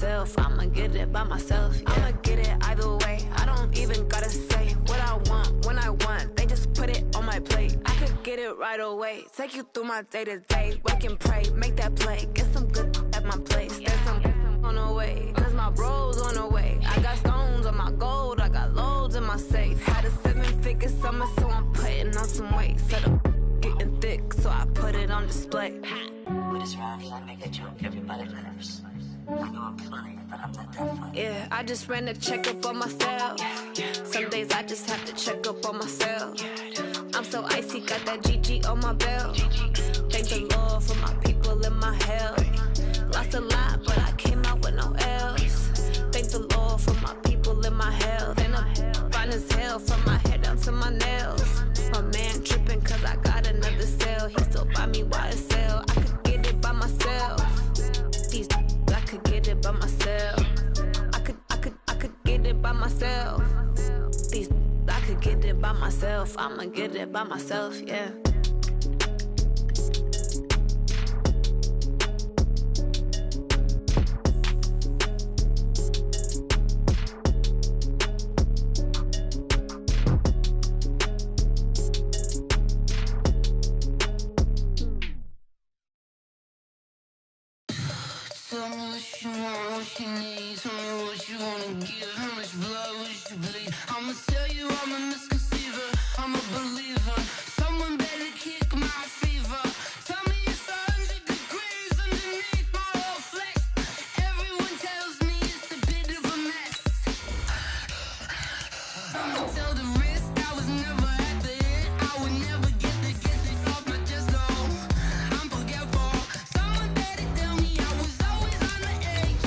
myself. I'ma get it by myself. Yeah. I'ma get it either way. I don't even gotta say what I want when I want. They just put it on my plate. I could get it right away. Take you through my day-to-day. Wake and pray, make that play. Get some good at my place. There's some on the way, cause my bro's on the way. I got stones on my gold, I got loads in my safe. Had a 7-figure summer, so I'm putting on some weight. Set up getting thick, so I put it on display. What is wrong? You wanna make a joke? Everybody laughs. I know I'm funny, but I'm not that funny. Yeah, I just ran a checkup on myself. Some days I just have to check up on myself. I'm so icy, got that GG on my belt. Thank the Lord for my people and my health. Lost a lot, but I came out with no L's. Thank the Lord for my people and my health. And I'm fine as hell from my head down to my nails. My man tripping cause I got another sale. He still buy me YSL. I could get it by myself. These I could get it by myself. I could get it by myself. These I could get it by myself. I'ma get it by myself, yeah. Tell me what you want, what you need. Tell me what you wanna give. How much blood would you bleed? I'ma tell you I'm a misconceiver. I'm a believer. Someone better kick my fever. Tell me it's 100 degrees underneath my whole flesh. Everyone tells me it's a bit of a mess. I'ma tell the risk I was never at the end. I would never get this off my chest, though. I'm forgetful. Someone better tell me I was always on the edge.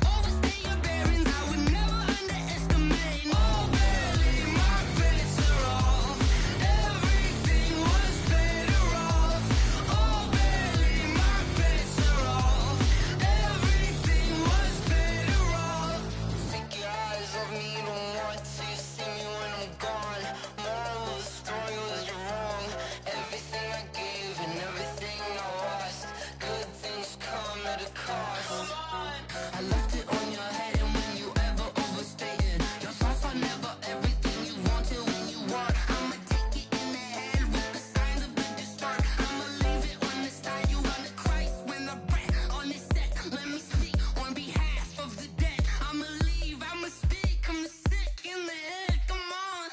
Overstay your bearings, I would never underestimate. Oh, barely, my bets are off. Everything was better off. Oh, barely, my bets are off. Everything was better off. Take your eyes off me, don't want to see me when I'm gone. Moral of the story was you're wrong. Everything I gave and everything I lost. Good things come at a cost. I left it on your head, and when you ever overstated, your thoughts are never everything you wanted when you want. I'ma take it in the head with the signs of a distort. I'ma leave it on the side. You run the Christ when I breath on this set. Let me speak on behalf of the dead. I'ma leave, I'ma speak. I'm the sick in the head. Come on,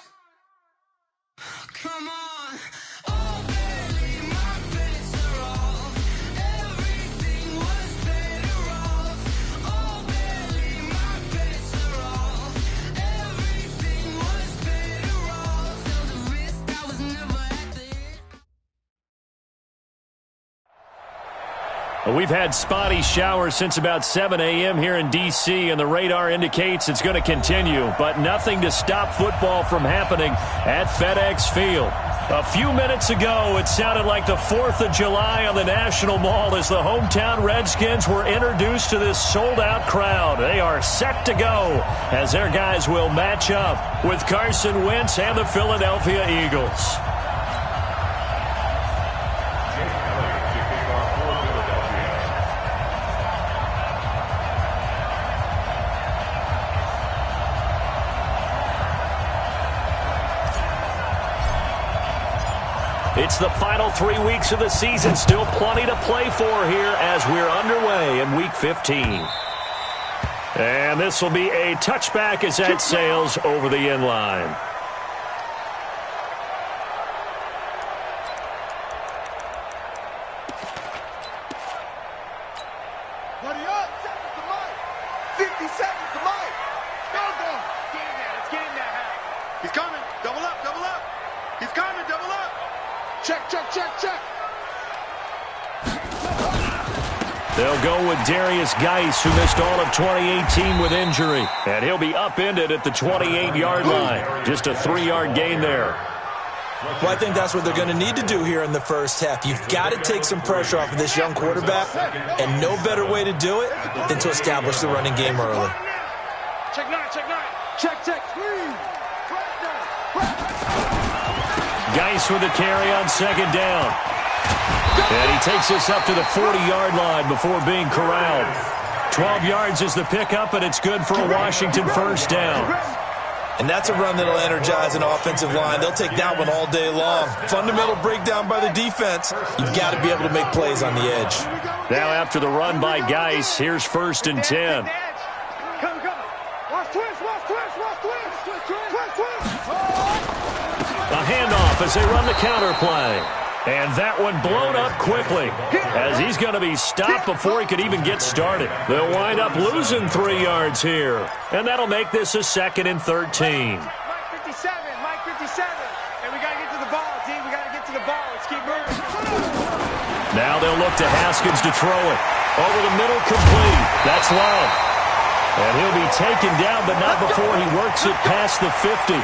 come on. Oh, barely, my bets are off. Everything was better off. Oh, barely, my bets are off. Everything was better off. Till the risk I was never at the end. Well, we've had spotty showers since about 7 a.m. here in D.C., and the radar indicates it's going to continue, but nothing to stop football from happening at FedEx Field. A few minutes ago, it sounded like the 4th of July on the National Mall as the hometown Redskins were introduced to this sold-out crowd. They are set to go as their guys will match up with Carson Wentz and the Philadelphia Eagles. It's the final 3 weeks of the season. Still plenty to play for here as we're underway in Week 15. And this will be a touchback as that sails over the end line. Buddy up. 50 seconds to Mike. Field goal. It's getting that half. He's coming. Double up, double up. He's coming, double up. Check, check, check, check. They'll go with Darius Geis, who missed all of 2018 with injury. And he'll be upended at the 28-yard line. Just a 3-yard gain there. Well, I think that's what they're going to need to do here in the first half. You've got to take some pressure off of this young quarterback, and no better way to do it than to establish the running game early. Check nine, check nine. Check, check. Geis with the carry on second down. And he takes us up to the 40-yard line before being corralled. 12 yards is the pickup, and it's good for a Washington first down. And that's a run that'll energize an offensive line. They'll take that one all day long. Fundamental breakdown by the defense. You've got to be able to make plays on the edge. Now after the run by Geis, here's 1st and 10. Come. Watch twist. A handoff as they run the counter play. And that one blown up quickly as he's going to be stopped before he could even get started. They'll wind up losing 3 yards here. And that'll make this a 2nd and 13. Mike 57. And we got to get to the ball, team. We got to get to the ball. Let's keep moving. Now they'll look to Haskins to throw it. Over the middle, complete. That's Love. And he'll be taken down, but not before he works it past the 50.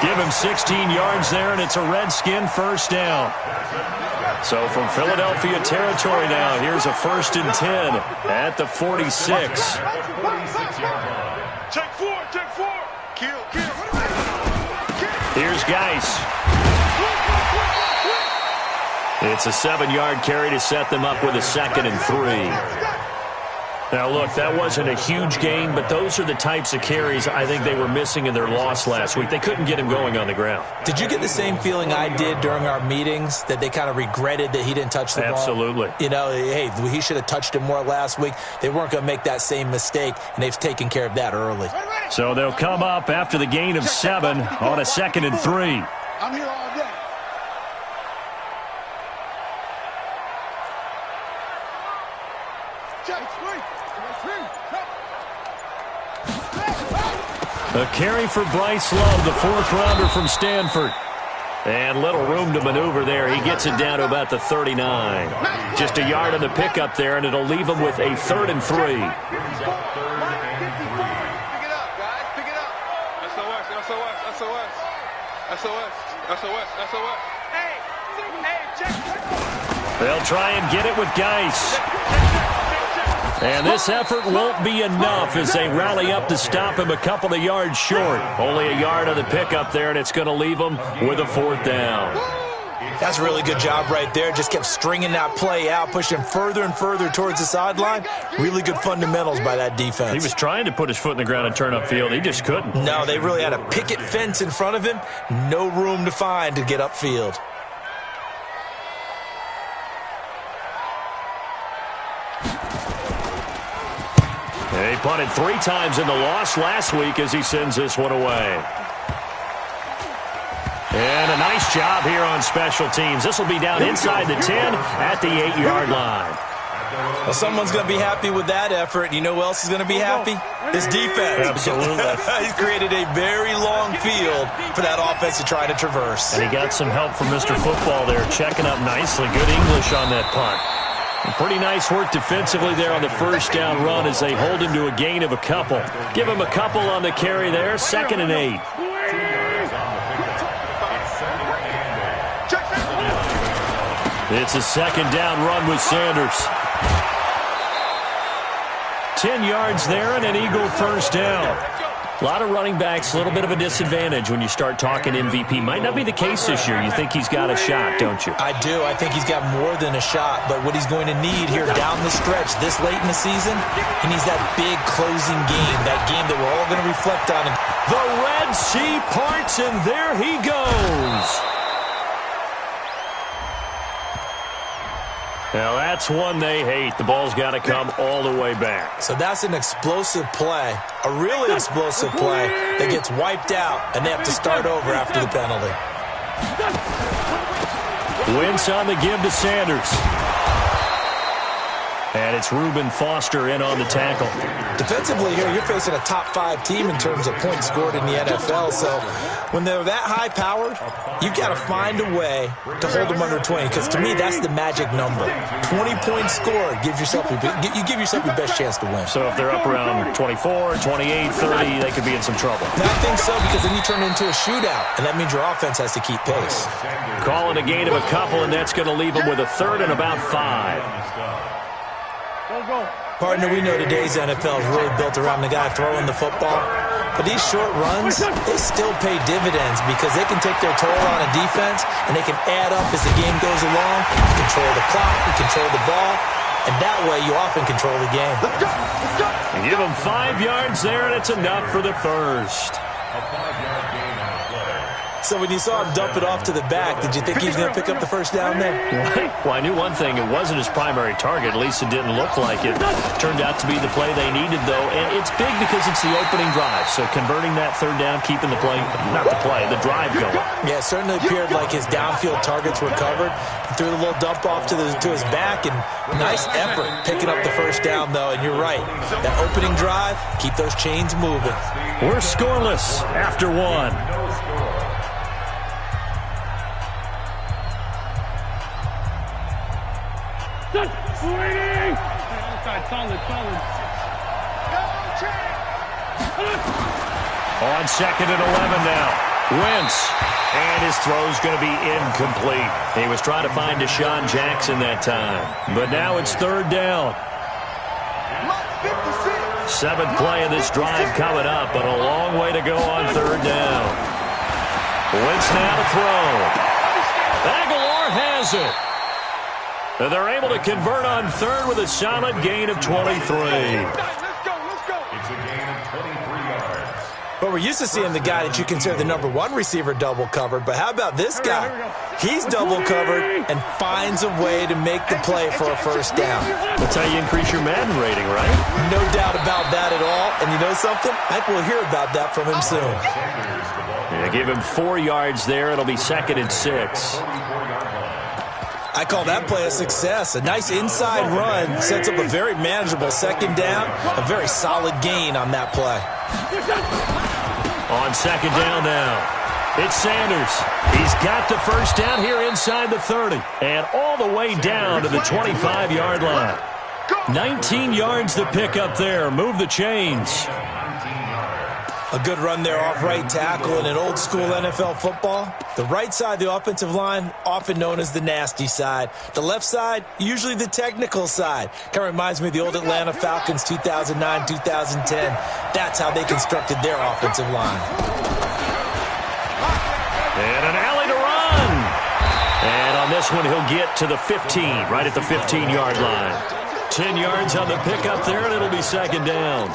Give him 16 yards there, and it's a Redskin first down. So from Philadelphia territory now, here's a 1st and 10 at the 46. Check four. Kill. Here's Geis. It's a 7-yard carry to set them up with a 2nd and 3. Now, look, that wasn't a huge gain, but those are the types of carries I think they were missing in their loss last week. They couldn't get him going on the ground. Did you get the same feeling I did during our meetings, that they kind of regretted that he didn't touch the ball? Absolutely. You know, hey, he should have touched it more last week. They weren't going to make that same mistake, and they've taken care of that early. So they'll come up after the gain of 7 on a 2nd and 3. I'm here all day. A carry for Bryce Love, the 4th-rounder from Stanford. And little room to maneuver there. He gets it down to about the 39. Just a yard on the pickup there, and it'll leave him with a 3rd and 3. Pick it up, guys. Pick it up. SOS. Hey, check. They'll try and get it with Geis. And this effort won't be enough as they rally up to stop him a couple of yards short. Only a yard on the pickup there, and it's going to leave him with a 4th down. That's a really good job right there. Just kept stringing that play out, pushing him further and further towards the sideline. Really good fundamentals by that defense. He was trying to put his foot in the ground and turn upfield. He just couldn't. No, they really had a picket fence in front of him. No room to find to get upfield. He punted 3 times in the loss last week as he sends this one away. And a nice job here on special teams. This will be down inside the 10 at the 8-yard line. Well, someone's going to be happy with that effort. You know who else is going to be happy? His defense. Absolutely. He's created a very long field for that offense to try to traverse. And he got some help from Mr. Football there, checking up nicely. Good English on that punt. And pretty nice work defensively there on the first down run as they hold him to a gain of a couple. Give him a couple on the carry there, 2nd and 8. It's a 2nd down run with Sanders. 10 yards there and an Eagle first down. A lot of running backs, a little bit of a disadvantage when you start talking MVP. Might not be the case this year. You think he's got a shot, don't you? I do. I think he's got more than a shot. But what he's going to need here down the stretch this late in the season, he needs that big closing game, that game that we're all going to reflect on. The Red Sea parts, and there he goes. Now, that's one they hate. The ball's got to come all the way back. So that's an explosive play, a really explosive play that gets wiped out, and they have to start over after the penalty. Wentz on the give to Sanders. And it's Reuben Foster in on the tackle. Defensively here, you're facing a top-5 team in terms of points scored in the NFL. So when they're that high-powered, you've got to find a way to hold them under 20. Because to me, that's the magic number. 20 points scored, you give yourself your best chance to win. So if they're up around 24, 28, 30, they could be in some trouble. I think so, because then you turn it into a shootout, and that means your offense has to keep pace. Calling a gain of a couple, and that's going to leave them with a 3rd and about 5. Partner, we know today's NFL is really built around the guy throwing the football. But these short runs, they still pay dividends because they can take their toll on a defense and they can add up as the game goes along. You control the clock, you control the ball. and that way you often control the game. Let's go. Let's go. And give him 5 yards there, and it's enough for the first. A 5-yard gain on the play. So when you saw him dump it off to the back, did you think he was going to pick up the first down there? Well, I knew one thing. It wasn't his primary target. At least it didn't look like it. Turned out to be the play they needed, though. And it's big because it's the opening drive. So converting that third down, keeping the play, not the play, the drive going. Yeah, it certainly appeared like his downfield targets were covered. He threw the little dump off to his back, and nice effort picking up the first down, though. And you're right. That opening drive, keep those chains moving. We're scoreless after one. On 2nd and 11 now. Wentz. And his throw's going to be incomplete. He was trying to find Deshaun Jackson that time. But now it's 3rd down. 7th play of this drive coming up, but a long way to go on 3rd down. Wentz now to throw. Aguilar has it. And they're able to convert on 3rd with a solid gain of 23. Let's go. Let's go. It's a gain of 23 yards. But we're used to seeing the guy that you consider the number 1 receiver double covered. But how about this guy? He's double covered and finds a way to make the play for a first down. That's how you increase your Madden rating, right? No doubt about that at all. And you know something? I think we'll hear about that from him soon. Yeah, give him 4 yards there. It'll be 2nd and 6. I call that play a success. A nice inside run sets up a very manageable 2nd down. A very solid gain on that play. On 2nd down now, it's Sanders. He's got the first down here inside the 30. And all the way down to the 25-yard line. 19 yards to pick up there. Move the chains. A good run there off right tackle in an old-school NFL football. The right side of the offensive line, often known as the nasty side. The left side, usually the technical side. Kind of reminds me of the old Atlanta Falcons 2009, 2010. That's how they constructed their offensive line. And an alley to run. And on this one, he'll get to the 15, right at the 15-yard line. 10 yards on the pickup there, and it'll be 2nd down.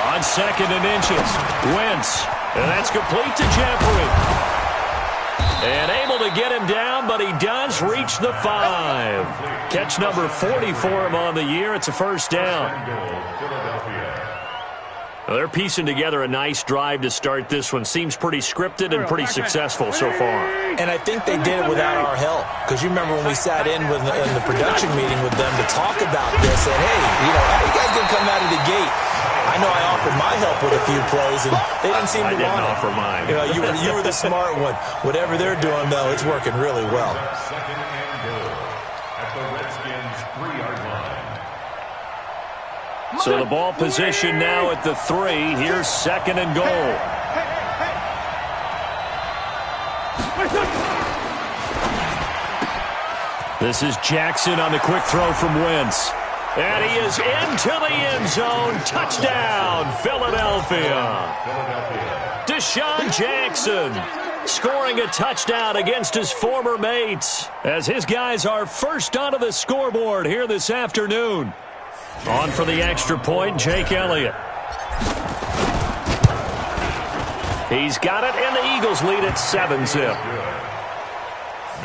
On 2nd and inches, Wentz, and that's complete to Jeffrey. And able to get him down, but he does reach the 5. Catch number 40 for him on the year. It's a first down. Well, they're piecing together a nice drive to start this one. Seems pretty scripted and pretty successful so far. And I think they did it without our help. Because you remember when we sat in the production meeting with them to talk about this, and hey, how you guys going to come out of the gate? I know I offered my help with a few plays, and they didn't seem to want it. I didn't offer mine. You were the smart one. Whatever they're doing, though, it's working really well. 2nd and goal at the Redskins' 3-yard line. So the ball position now at the 3. Here's 2nd and goal. This is Jackson on the quick throw from Wentz. And he is into the end zone. Touchdown, Philadelphia. Deshaun Jackson scoring a touchdown against his former mates as his guys are first onto the scoreboard here this afternoon. On for the extra point, Jake Elliott. He's got it, and the Eagles lead at 7-zip.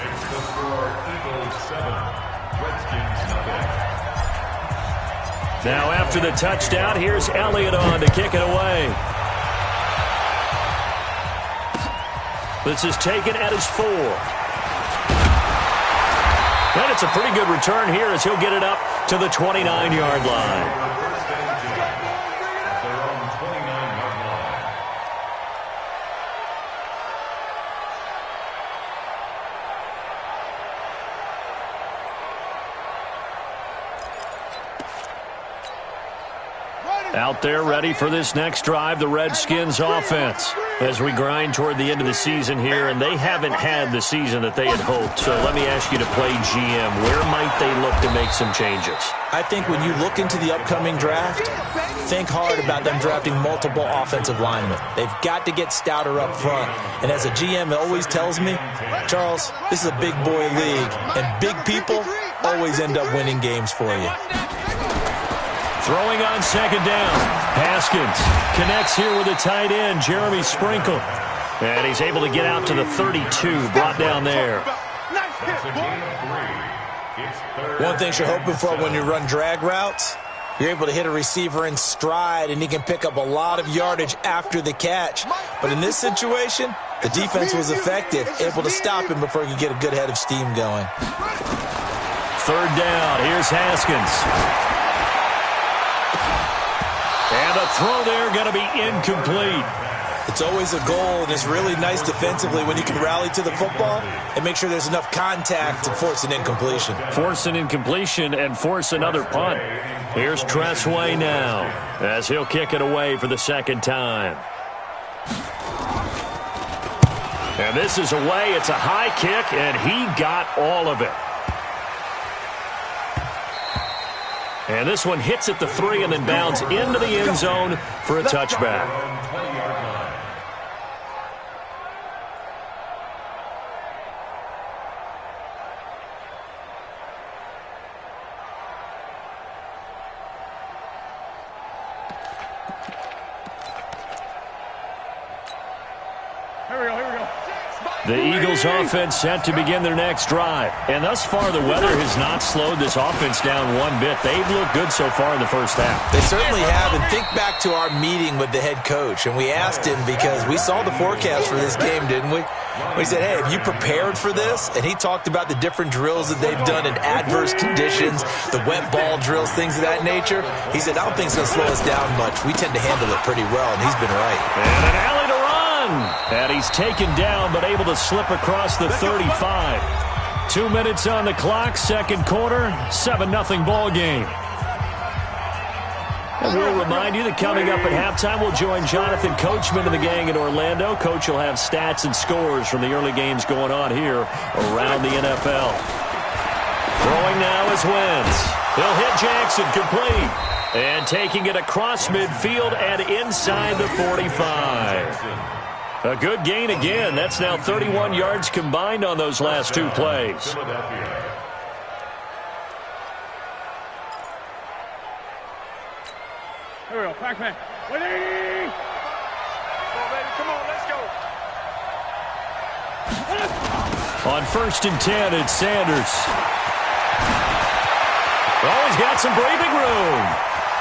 Makes the score Eagles 7, Redskins nothing. Now after the touchdown, here's Elliott on to kick it away. This is taken at his 4. And it's a pretty good return here as he'll get it up to the 29-yard line. Out there ready for this next drive, the Redskins offense. As we grind toward the end of the season here, and they haven't had the season that they had hoped. So let me ask you to play GM. Where might they look to make some changes? I think when you look into the upcoming draft, think hard about them drafting multiple offensive linemen. They've got to get stouter up front. And as a GM, it always tells me, Charles, this is a big boy league, and big people always end up winning games for you. Throwing on second down. Haskins connects here with a tight end, Jeremy Sprinkle. And he's able to get out to the 32, brought down there. One thing you're hoping for when you run drag routes, you're able to hit a receiver in stride, and he can pick up a lot of yardage after the catch. But in this situation, the defense was effective, able to stop him before he could get a good head of steam going. Third down. Here's Haskins. And the throw there going to be incomplete. It's always a goal, and it's really nice defensively when you can rally to the football and make sure there's enough contact to force an incompletion. Force an incompletion and force another punt. Here's Tressway now as he'll kick it away for the second time. And this is away. It's a high kick, and he got all of it. And this one hits at the 3 and then bounds into the end zone for a touchback. The Eagles offense set to begin their next drive. And thus far, the weather has not slowed this offense down one bit. They've looked good so far in the first half. They certainly have. And think back to our meeting with the head coach. And we asked him because we saw the forecast for this game, didn't we? We said, hey, have you prepared for this? And he talked about the different drills that they've done in adverse conditions, the wet ball drills, things of that nature. He said, I don't think it's going to slow us down much. We tend to handle it pretty well, and he's been right. And an alley to run. And he's taken down, but able to slip across the 35. 2 minutes on the clock, second quarter, 7-0 ball game. And we'll remind you that coming up at halftime, we'll join Jonathan Coachman and the gang in Orlando. Coach will have stats and scores from the early games going on here around the NFL. Throwing now is Wentz. He'll hit Jackson complete. And taking it across midfield and inside the 45. A good gain again. That's now 31 yards combined on those last two plays. Here we go, Pac-Man. Waiting! Come on, baby, come on, let's go. On 1st and 10, it's Sanders. Oh, he's got some breathing room.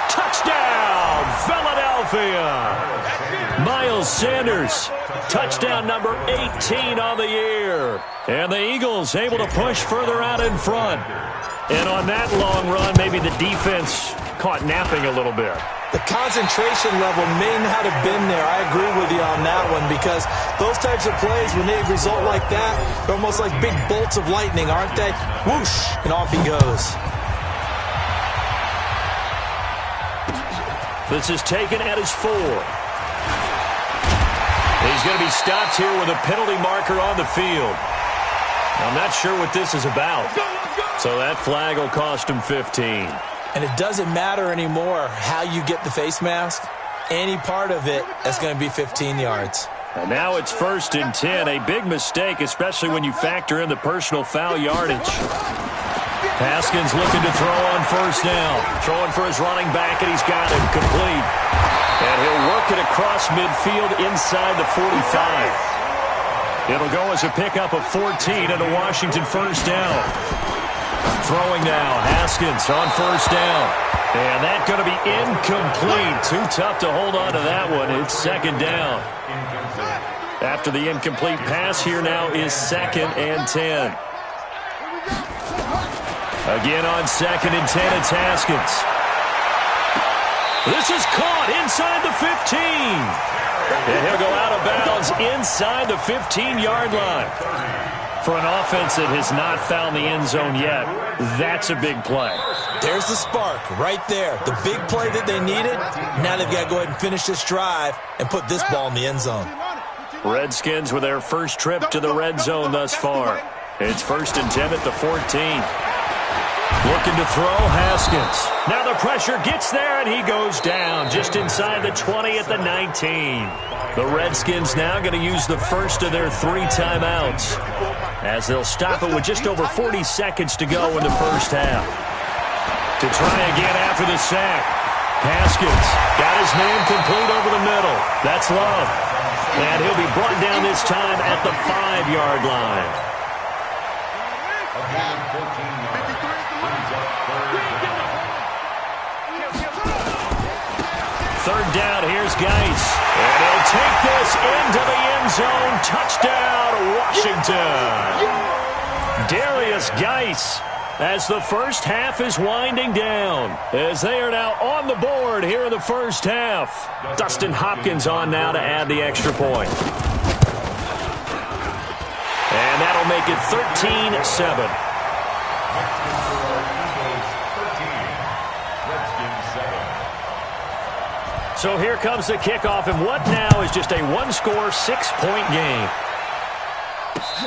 Touchdown, Philadelphia. Miles Sanders, touchdown number 18 on the year. And the Eagles able to push further out in front. And on that long run, maybe the defense caught napping a little bit. The concentration level may not have been there. I agree with you on that one because those types of plays, when they result like that, they're almost like big bolts of lightning, aren't they? Whoosh, and off he goes. This is taken at his 4. He's going to be stopped here with a penalty marker on the field. I'm not sure what this is about. So that flag will cost him 15. And it doesn't matter anymore how you get the face mask. Any part of it is going to be 15 yards. And now it's 1st and 10. A big mistake, especially when you factor in the personal foul yardage. Haskins looking to throw on 1st down. Throwing for his running back, and he's got him complete. And he'll work it across midfield inside the 45. It'll go as a pickup of 14 and a Washington 1st down. Throwing now, Haskins on 1st down. And that's going to be incomplete. Too tough to hold on to that one. It's 2nd down. After the incomplete pass, here now is 2nd and 10. Again on 2nd and 10, it's Haskins. This is caught inside the 15. And he'll go out of bounds inside the 15-yard line. For an offense that has not found the end zone yet, that's a big play. There's the spark right there. The big play that they needed. Now they've got to go ahead and finish this drive and put this ball in the end zone. Redskins with their first trip to the red zone thus far. It's 1st and 10 at the 14. Looking to throw, Haskins. Now the pressure gets there, and he goes down just inside the 20 at the 19. The Redskins now going to use the first of their 3 timeouts, as they'll stop it with just over 40 seconds to go in the first half. To try again after the sack. Haskins got his man complete over the middle. That's Love. And he'll be brought down this time at the 5-yard line. Third down, here's Geis. And he'll take this into the end zone. Touchdown, Washington. Darius Geis, as the first half is winding down, as they are now on the board here in the first half. Dustin Hopkins on now to add the extra point. And that'll make it 13-7. So here comes the kickoff, and what now is just a one-score, 6-point game.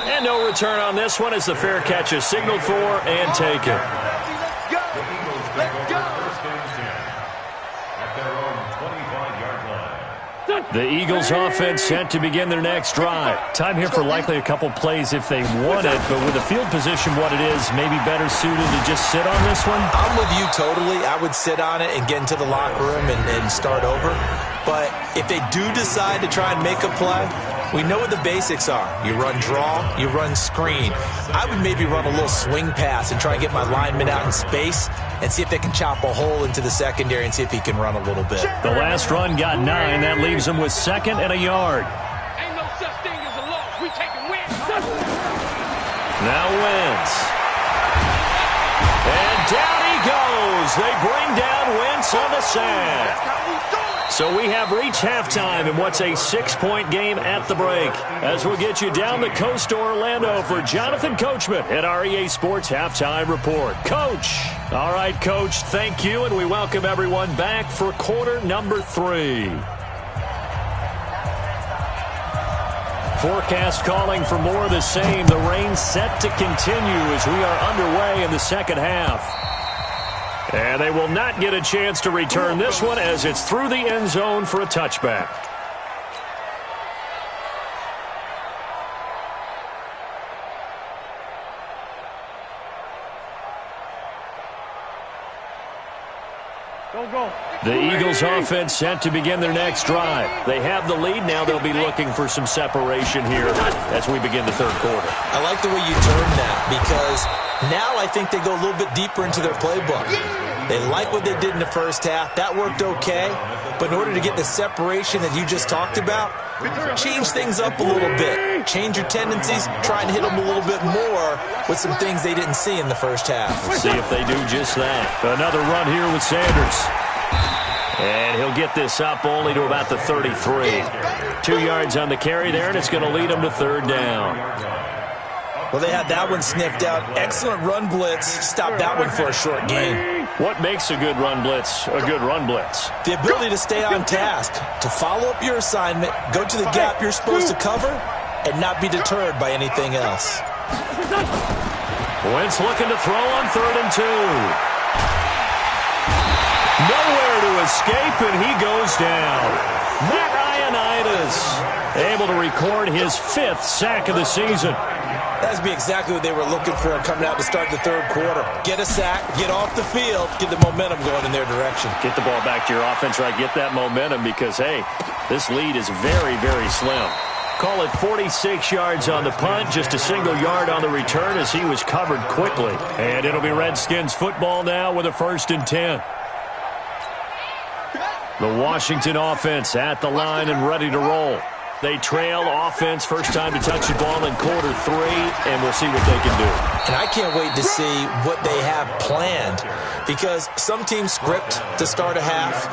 And no return on this one as the fair catch is signaled for and taken. The Eagles offense set to begin their next drive. Time here for likely a couple plays if they want it, but with the field position what it is, maybe better suited to just sit on this one? I'm with you totally. I would sit on it and get into the locker room and start over. But if they do decide to try and make a play, we know what the basics are. You run draw, you run screen. I would maybe run a little swing pass and try and get my lineman out in space and see if they can chop a hole into the secondary and see if he can run a little bit. The last run got 9. That leaves him with 2nd and a yard. Ain't no such thing as a loss. We taking wins. Now Wentz. And down he goes. They bring down Wentz on the sack. So we have reached halftime in what's a 6-point game at the break. As we'll get you down the coast to Orlando for Jonathan Coachman at our EA Sports Halftime Report. Coach. All right, Coach, thank you, and we welcome everyone back for quarter number 3. Forecast calling for more of the same. The rain set to continue as we are underway in the second half. And they will not get a chance to return this one as it's through the end zone for a touchback. The Eagles offense set to begin their next drive. They have the lead. Now they'll be looking for some separation here as we begin the third quarter. I like the way you term that because now I think they go a little bit deeper into their playbook. They like what they did in the first half. That worked okay. But in order to get the separation that you just talked about, change things up a little bit. Change your tendencies. Try and hit them a little bit more with some things they didn't see in the first half. We'll see if they do just that. Another run here with Sanders. And he'll get this up only to about the 33. 2 yards on the carry there, and it's going to lead him to third down. Well, they had that one sniffed out. Excellent run blitz. Stop that one for a short gain. What makes a good run blitz a good run blitz? The ability to stay on task, to follow up your assignment, go to the gap you're supposed to cover, and not be deterred by anything else. Wentz looking to throw on 3rd and 2. Nowhere to escape, and he goes down. Matt Ioannidis able to record his 5th sack of the season. That would be exactly what they were looking for coming out to start the third quarter. Get a sack, get off the field, get the momentum going in their direction. Get the ball back to your offense, right? Get that momentum because, hey, this lead is very, very slim. Call it 46 yards on the punt, just a single yard on the return as he was covered quickly. And it'll be Redskins football now with a 1st and 10. The Washington offense at the line and ready to roll. They trail offense, first time to touch the ball in quarter 3, and we'll see what they can do. And I can't wait to see what they have planned because some teams script to start a half.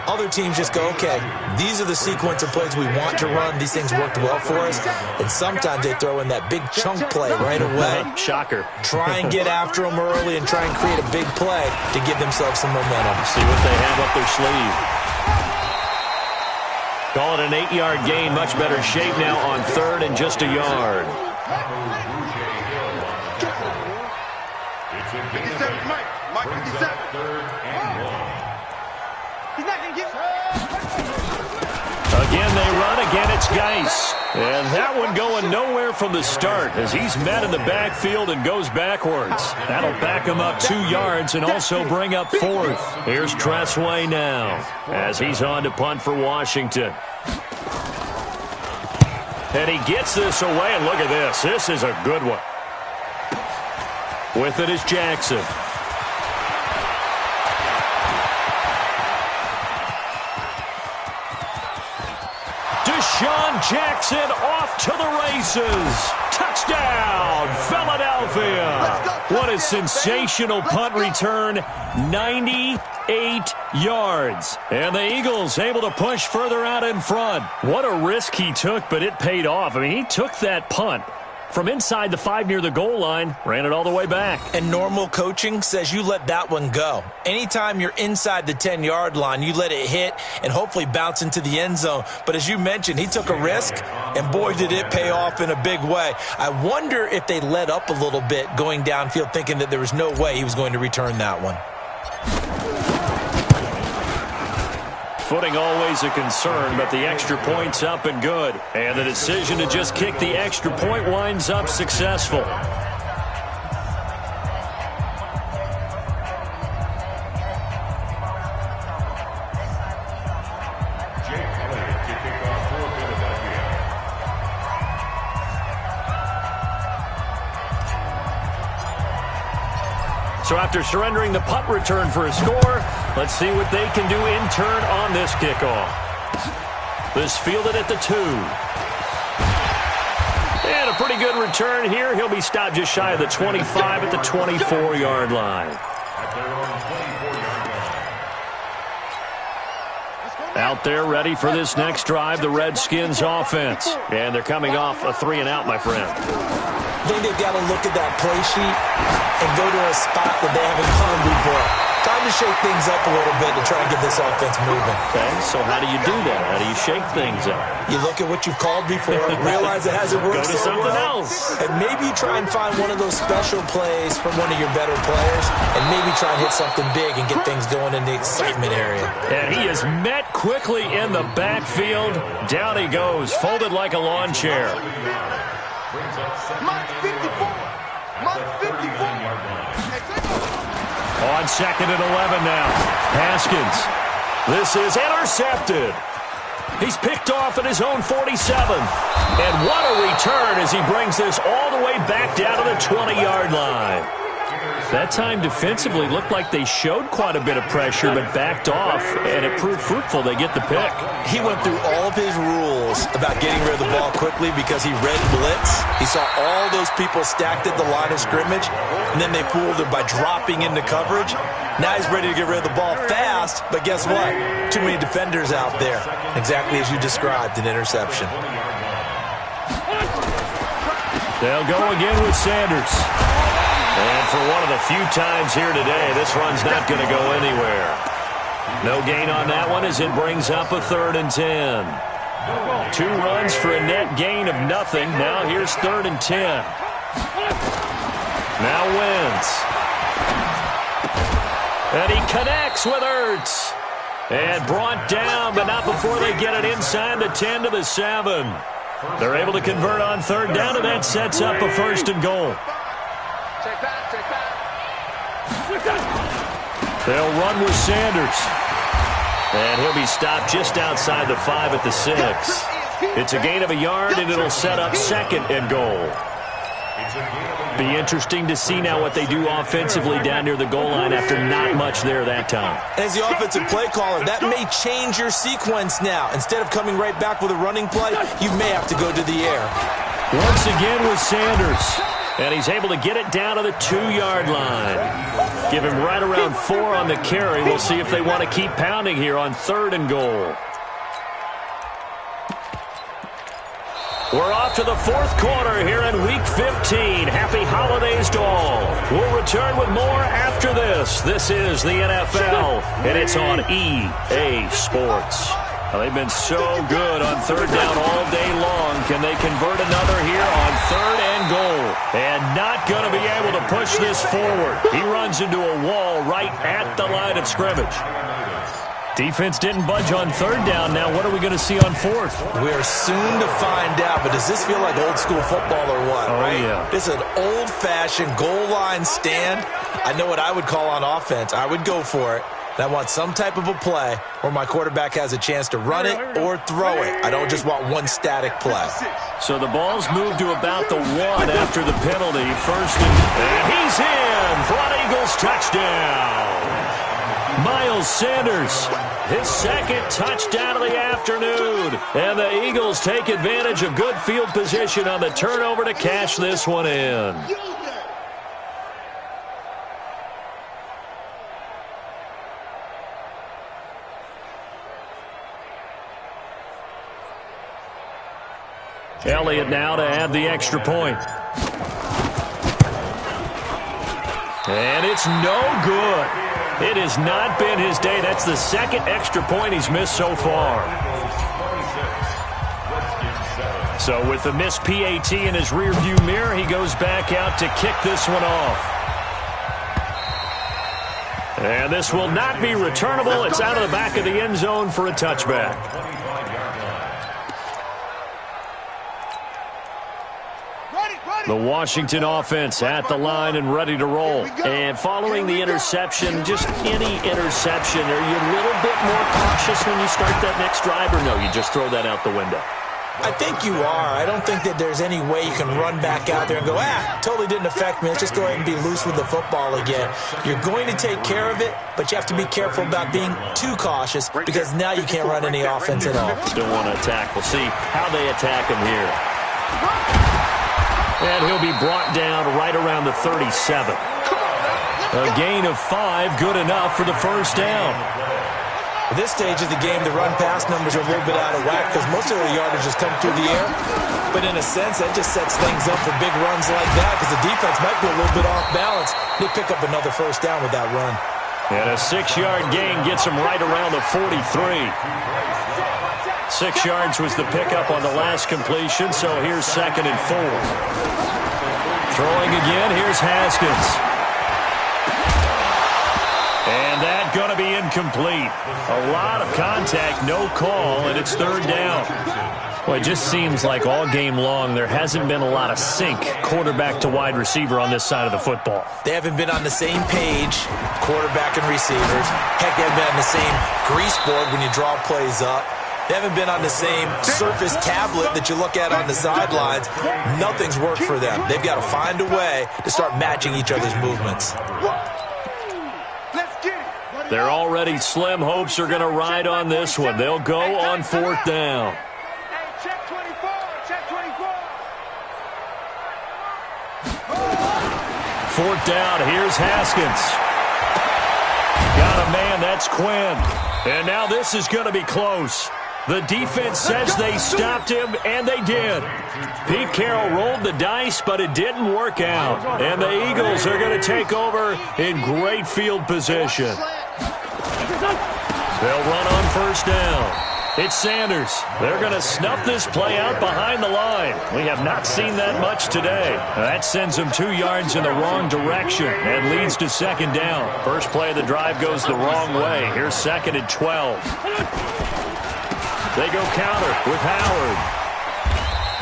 Other teams just go, okay, these are the sequence of plays we want to run. These things worked well for us. And sometimes they throw in that big chunk play right away. Shocker. Try and get after them early and try and create a big play to give themselves some momentum. See what they have up their sleeve. Call it an 8-yard gain. Much better shape now on third and just a yard. 57, Mike 57. He's not going to get... Again, they run. Again, it's Geis. And that one going nowhere from the start as he's met in the backfield and goes backwards. That'll back him up 2 yards and also bring up fourth. Here's Tressway now as he's on to punt for Washington. And he gets this away, and look at this. This is a good one. With it is Jackson. Deshaun Jackson off to the races. Touchdown, Philadelphia. What a sensational punt return. 98 yards. And the Eagles able to push further out in front. What a risk he took, but it paid off. I mean, he took that punt from inside the 5 near the goal line, ran it all the way back. And normal coaching says you let that one go. Anytime you're inside the 10-yard line, you let it hit and hopefully bounce into the end zone. But as you mentioned, he took a risk, and boy, did it pay off in a big way. I wonder if they let up a little bit going downfield, thinking that there was no way he was going to return that one. Footing always a concern, but the extra point's up and good. And the decision to just kick the extra point winds up successful. So after surrendering the punt return for a score, let's see what they can do in turn on this kickoff. This fielded at the 2. And a pretty good return here. He'll be stopped just shy of the 25 at the 24-yard line. Out there ready for this next drive, the Redskins offense. And they're coming off a 3-and-out, my friend. I think they've got to look at that play sheet and go to a spot that they haven't gone before. Time to shake things up a little bit to try and get this offense moving. Okay, so how do you do that? How do you shake things up? You look at what you've called before, realize it hasn't worked Go to so something well, else. and maybe you try and find one of those special plays from one of your better players, and maybe try and hit something big and get things going in the excitement area. And he is met quickly in the backfield. Down he goes, folded like a lawn chair. Mike 54. Mike 54. On 2nd and 11 now. Haskins. This is intercepted. He's picked off at his own 47. And what a return as he brings this all the way back down to the 20-yard line. That time defensively looked like they showed quite a bit of pressure but backed off, and it proved fruitful. They get the pick. He went through all of his rules about getting rid of the ball quickly because he read blitz. He saw all those people stacked at the line of scrimmage, and then they fooled him by dropping into coverage. Now he's ready to get rid of the ball fast, but guess what? Too many defenders out there. Exactly as you described, an interception. They'll go again with Sanders. And for one of the few times here today, this run's not going to go anywhere. No gain on that one as it brings up a 3rd and 10. 2 runs for a net gain of nothing. Now here's 3rd and 10. Now Wentz. And he connects with Ertz. And brought down, but not before they get it inside the 10 to the 7. They're able to convert on 3rd down, and that sets up a 1st and goal. Check back. They'll run with Sanders. And he'll be stopped just outside the 5 at the 6. It's a gain of a yard, and it'll set up 2nd and goal. Be interesting to see now what they do offensively down near the goal line after not much there that time. As the offensive play caller, that may change your sequence now. Instead of coming right back with a running play, you may have to go to the air. Once again with Sanders. And he's able to get it down to the 2-yard line. Give him right around 4 on the carry. We'll see if they want to keep pounding here on 3rd and goal. We're off to the 4th quarter here in Week 15. Happy holidays to all. We'll return with more after this. This is the NFL, and it's on EA Sports. Well, they've been so good on third down all day long. Can they convert another here on third and goal? And not going to be able to push this forward. He runs into a wall right at the line of scrimmage. Defense didn't budge on third down. Now what are we going to see on fourth? We're soon to find out, but does this feel like old school football or what? Oh, right? Yeah. This is an old-fashioned goal line stand. I know what I would call on offense. I would go for it. And I want some type of a play where my quarterback has a chance to run it or throw it. I don't just want one static play. So the ball's moved to about the 1 after the penalty. First and he's in for an Eagles touchdown. Miles Sanders, his second touchdown of the afternoon. And the Eagles take advantage of good field position on the turnover to cash this one in. Elliott now to add the extra point. And it's no good. It has not been his day. That's the second extra point he's missed so far. So with the missed PAT in his rearview mirror, he goes back out to kick this one off. And this will not be returnable. It's out of the back of the end zone for a touchback. The Washington offense at the line and ready to roll. And following the interception, just any interception, are you a little bit more cautious when you start that next drive, or no, you just throw that out the window? I think you are. I don't think that there's any way you can run back out there and go, totally didn't affect me. Let's just go ahead and be loose with the football again. You're going to take care of it, but you have to be careful about being too cautious because now you can't run any offense at all. Still want to attack. We'll see how they attack him here. And he'll be brought down right around the 37. A gain of 5, good enough for the first down. At this stage of the game, the run-pass numbers are a little bit out of whack because most of their yardage has come through the air. But in a sense, that just sets things up for big runs like that because the defense might be a little bit off balance. They pick up another first down with that run. And a 6-yard gain gets him right around the 43. 6 yards was the pickup on the last completion, so here's 2nd and 4. Throwing again, here's Haskins. And that going to be incomplete. A lot of contact, no call, and it's 3rd down. Well, it just seems like all game long there hasn't been a lot of sync quarterback to wide receiver on this side of the football. They haven't been on the same page, quarterback and receivers. Heck, they haven't been on the same grease board when you draw plays up. They haven't been on the same Surface tablet that you look at on the sidelines. Nothing's worked for them. They've got to find a way to start matching each other's movements. Their already slim hopes are going to ride on this one. They'll go on 4th down. Check 24, check 24. 4th down, here's Haskins. Got a man, that's Quinn. And now this is going to be close. The defense says they stopped him, and they did. Pete Carroll rolled the dice, but it didn't work out. And the Eagles are going to take over in great field position. They'll run on 1st down. It's Sanders. They're going to snuff this play out behind the line. We have not seen that much today. That sends them 2 yards in the wrong direction and leads to 2nd down. First play of the drive goes the wrong way. Here's 2nd and 12. They go counter with Howard.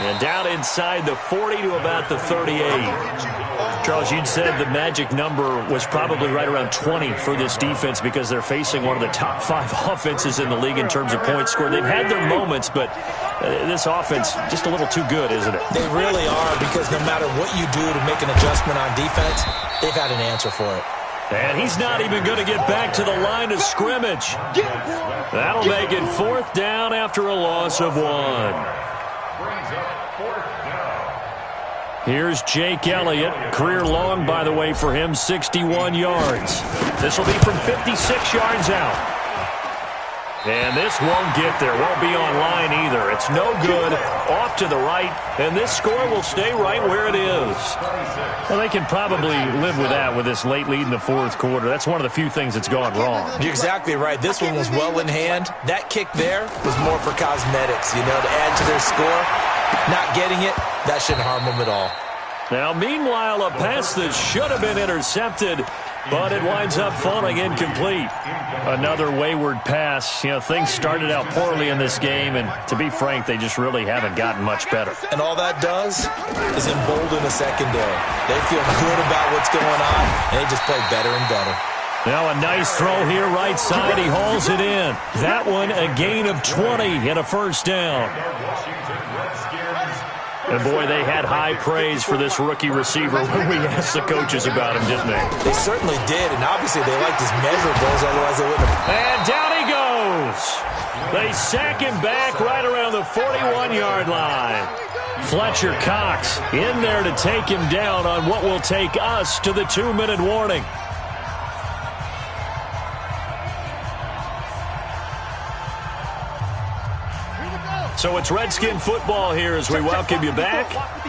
And down inside the 40 to about the 38. Charles, you'd said the magic number was probably right around 20 for this defense because they're facing one of the top 5 offenses in the league in terms of points scored. They've had their moments, but this offense just a little too good, isn't it? They really are, because no matter what you do to make an adjustment on defense, they've had an answer for it. And he's not even going to get back to the line of scrimmage. That'll make it 4th down after a loss of 1. Here's Jake Elliott. Career long, by the way, for him, 61 yards. This will be from 56 yards out. And this won't get there. Won't be online either. It's no good. Off to the right. And this score will stay right where it is. Well, they can probably live with that with this late lead in the fourth quarter. That's one of the few things that's gone wrong. You're exactly right. This one was well in hand. That kick there was more for cosmetics, to add to their score. Not getting it, that shouldn't harm them at all. Now, meanwhile, a pass that should have been intercepted, but it winds up falling incomplete. Another wayward pass. Things started out poorly in this game, and to be frank, they just really haven't gotten much better. And all that does is embolden the secondary. They feel good about what's going on, and they just play better and better. Now a nice throw here right side. He hauls it in. That one a gain of 20 and a first down. And, boy, they had high praise for this rookie receiver when we asked the coaches about him, didn't they? They certainly did, and obviously they liked his measurables, otherwise they wouldn't have. And down he goes. They sack him back right around the 41-yard line. Fletcher Cox in there to take him down on what will take us to the 2-minute warning. So it's Redskin football here as we welcome you back.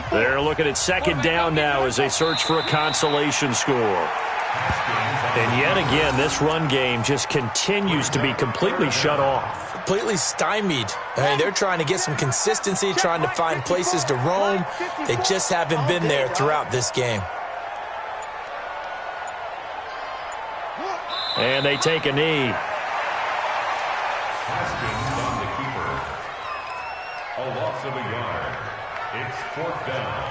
They're looking at second down now as they search for a consolation score. And yet again, this run game just continues to be completely shut off. Completely stymied. They're trying to get some consistency, trying to find places to roam. They just haven't been there throughout this game. And they take a knee. A loss of a yard. It's fourth down.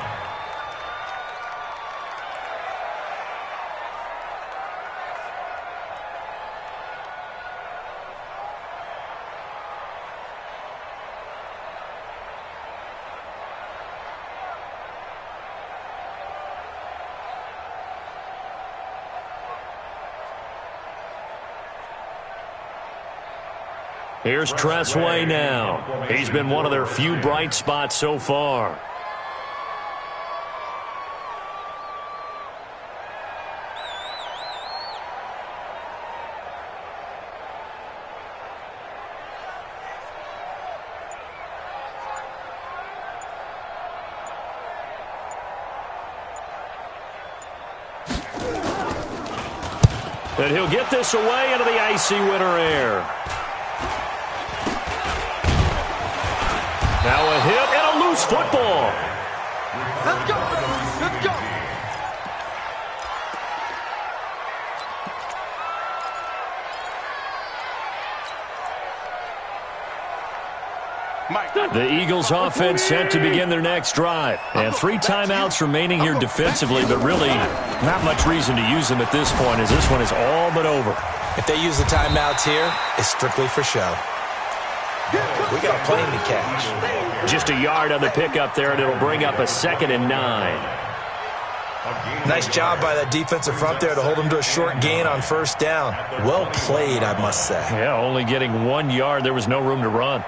Here's Tressway now. He's been one of their few bright spots so far. And he'll get this away into the icy winter air. Now a hit and a loose football. Let's go. Let's go. The Eagles offense set to begin their next drive. And 3 timeouts remaining here defensively, but really not much reason to use them at this point as this one is all but over. If they use the timeouts here, it's strictly for show. We got a plane to catch. Just a yard on the pickup there, and it'll bring up a 2nd and 9. Nice job by that defensive front there to hold them to a short gain on first down. Well played, I must say. Yeah, only getting 1 yard. There was no room to run.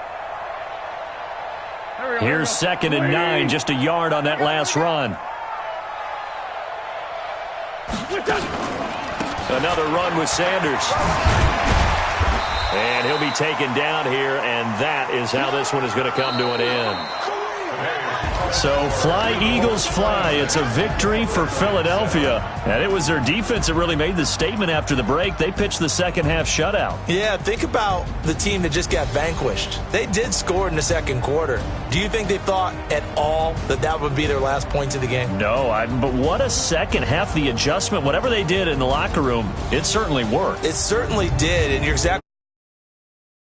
Here's 2nd and 9, just a yard on that last run. Another run with Sanders. And he'll be taken down here, and that is how this one is going to come to an end. So fly, Eagles, fly. It's a victory for Philadelphia. And it was their defense that really made the statement after the break. They pitched the second half shutout. Yeah, think about the team that just got vanquished. They did score in the second quarter. Do you think they thought at all that that would be their last points of the game? No, but what a second half. The adjustment, whatever they did in the locker room, it certainly worked. It certainly did, and you're exactly